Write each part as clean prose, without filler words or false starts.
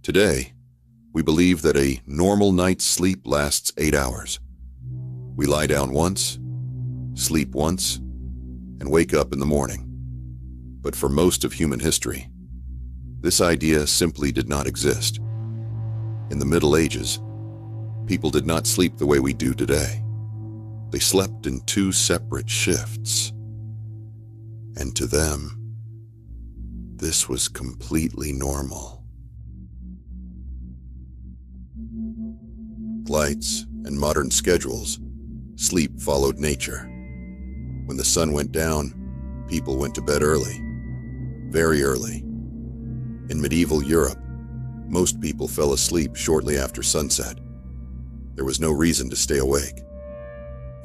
Today, we believe that a normal night's sleep lasts 8 hours. We lie down once, sleep once, and wake up in the morning. But for most of human history, this idea simply did not exist. In the Middle Ages, people did not sleep the way we do today. They slept in 2 separate shifts. And to them, this was completely normal. Lights and modern schedules, sleep followed nature. When the sun went down, people went to bed early, very early. In medieval Europe, most people fell asleep shortly after sunset. There was no reason to stay awake.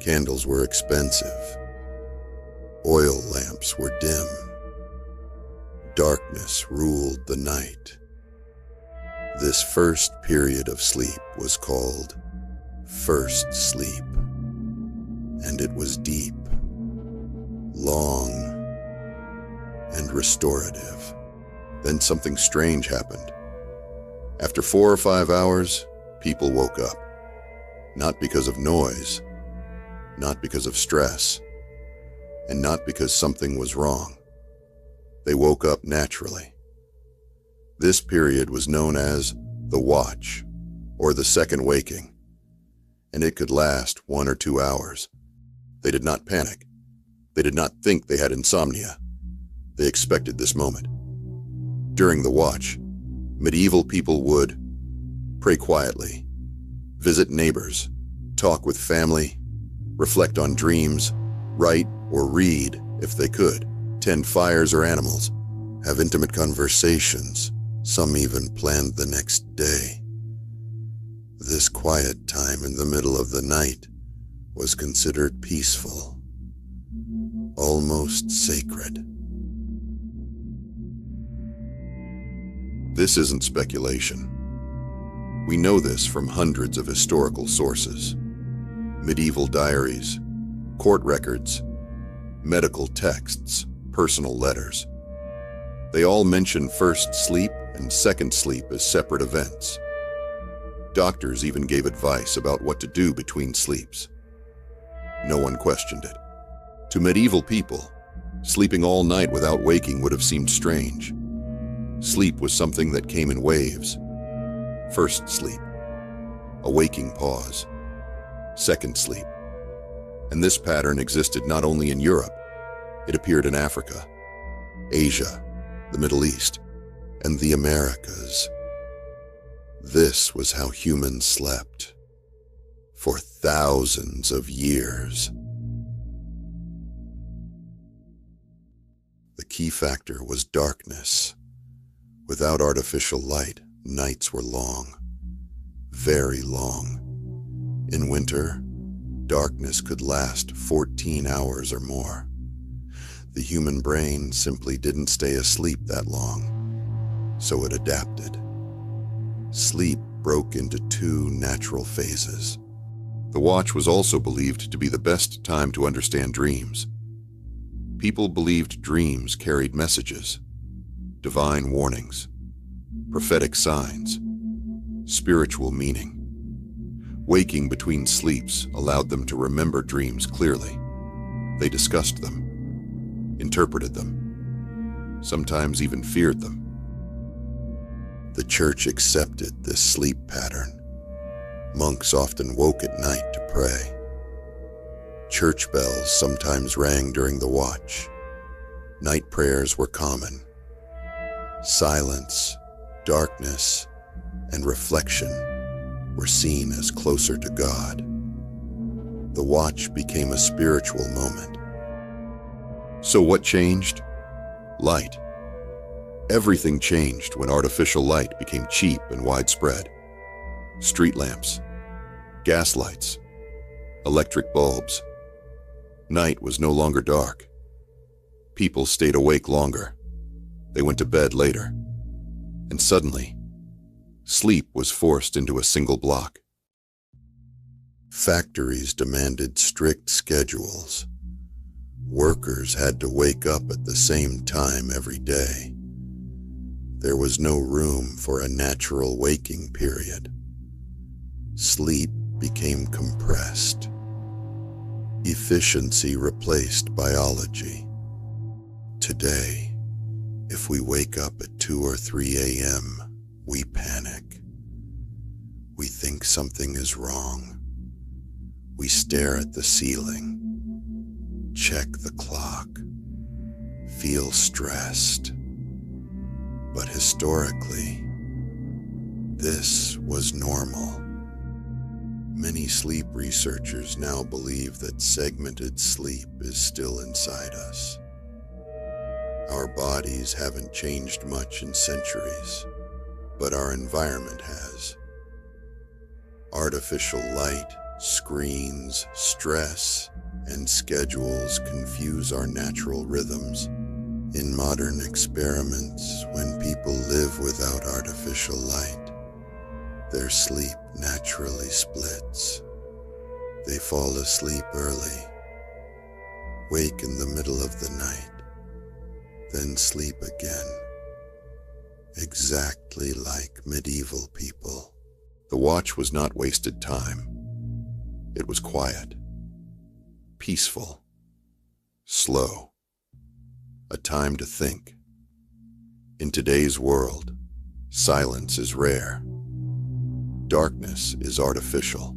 Candles were expensive. Oil lamps were dim. Darkness ruled the night. This first period of sleep was called first sleep, and it was deep, long, and restorative. Then something strange happened. After 4 or 5 hours, people woke up. Not because of noise, not because of stress, and not because something was wrong. They woke up naturally. This period was known as the watch, or the second waking, and it could last 1 or 2 hours. They did not panic. They did not think they had insomnia. They expected this moment. During the watch, medieval people would pray quietly, visit neighbors, talk with family, reflect on dreams, write or read if they could, tend fires or animals, have intimate conversations. Some even planned the next day. This quiet time in the middle of the night was considered peaceful, almost sacred. This isn't speculation. We know this from hundreds of historical sources: medieval diaries, court records, medical texts, personal letters. They all mention first sleep and second sleep as separate events. Doctors even gave advice about what to do between sleeps. No one questioned it. To medieval people, sleeping all night without waking would have seemed strange. Sleep was something that came in waves. First sleep, a waking pause, second sleep. And this pattern existed not only in Europe, it appeared in Africa, Asia, the Middle East, and the Americas. This was how humans slept for thousands of years. The key factor was darkness. Without artificial light, nights were long, very long. In winter, darkness could last 14 hours or more. The human brain simply didn't stay asleep that long, so it adapted. Sleep broke into 2 natural phases. The watch was also believed to be the best time to understand dreams. People believed dreams carried messages, divine warnings, prophetic signs, spiritual meaning. Waking between sleeps allowed them to remember dreams clearly. They discussed them, interpreted them, sometimes even feared them. The church accepted this sleep pattern. Monks often woke at night to pray. Church bells sometimes rang during the watch. Night prayers were common. Silence, darkness, and reflection were seen as closer to God. The watch became a spiritual moment. So what changed? Light. Everything changed when artificial light became cheap and widespread. Street lamps, gas lights, electric bulbs. Night was no longer dark. People stayed awake longer. They went to bed later. And suddenly, sleep was forced into a single block. Factories demanded strict schedules. Workers had to wake up at the same time every day. There was no room for a natural waking period. Sleep became compressed. Efficiency replaced biology. Today, if we wake up at 2 or 3 a.m., we panic. We think something is wrong. We stare at the ceiling, check the clock, feel stressed. But historically, this was normal. Many sleep researchers now believe that segmented sleep is still inside us. Our bodies haven't changed much in centuries, but our environment has. Artificial light, screens, stress, and schedules confuse our natural rhythms. In modern experiments, when people live without artificial light, their sleep naturally splits. They fall asleep early, wake in the middle of the night, then sleep again, exactly like medieval people. The watch was not wasted time. It was quiet, peaceful, slow, a time to think. In today's world, silence is rare. Darkness is artificial.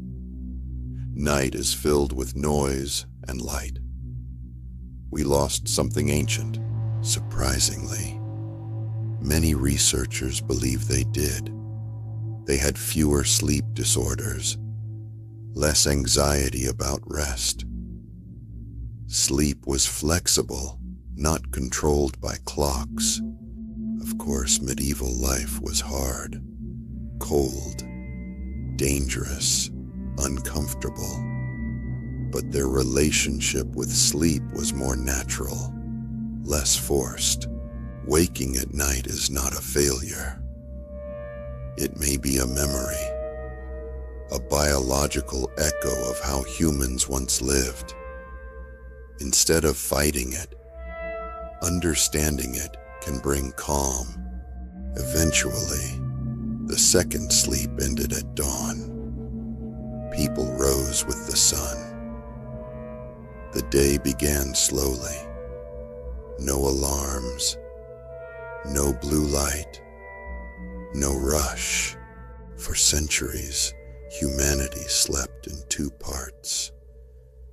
Night is filled with noise and light. We lost something ancient, surprisingly. Many researchers believe they did. They had fewer sleep disorders, less anxiety about rest. Sleep was flexible, not controlled by clocks. Of course, medieval life was hard, cold, dangerous, uncomfortable. But their relationship with sleep was more natural, less forced. Waking at night is not a failure. It may be a memory, a biological echo of how humans once lived. Instead of fighting it, understanding it can bring calm. Eventually, the second sleep ended at dawn. People rose with the sun. The day began slowly. No alarms, no blue light, no rush. For centuries, humanity slept in two parts.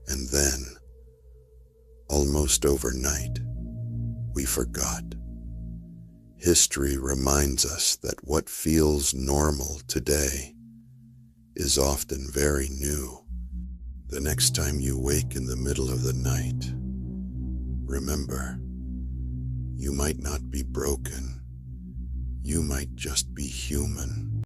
And then, almost overnight, we forgot. History reminds us that what feels normal today is often very new. The next time you wake in the middle of the night, remember, you might not be broken. You might just be human.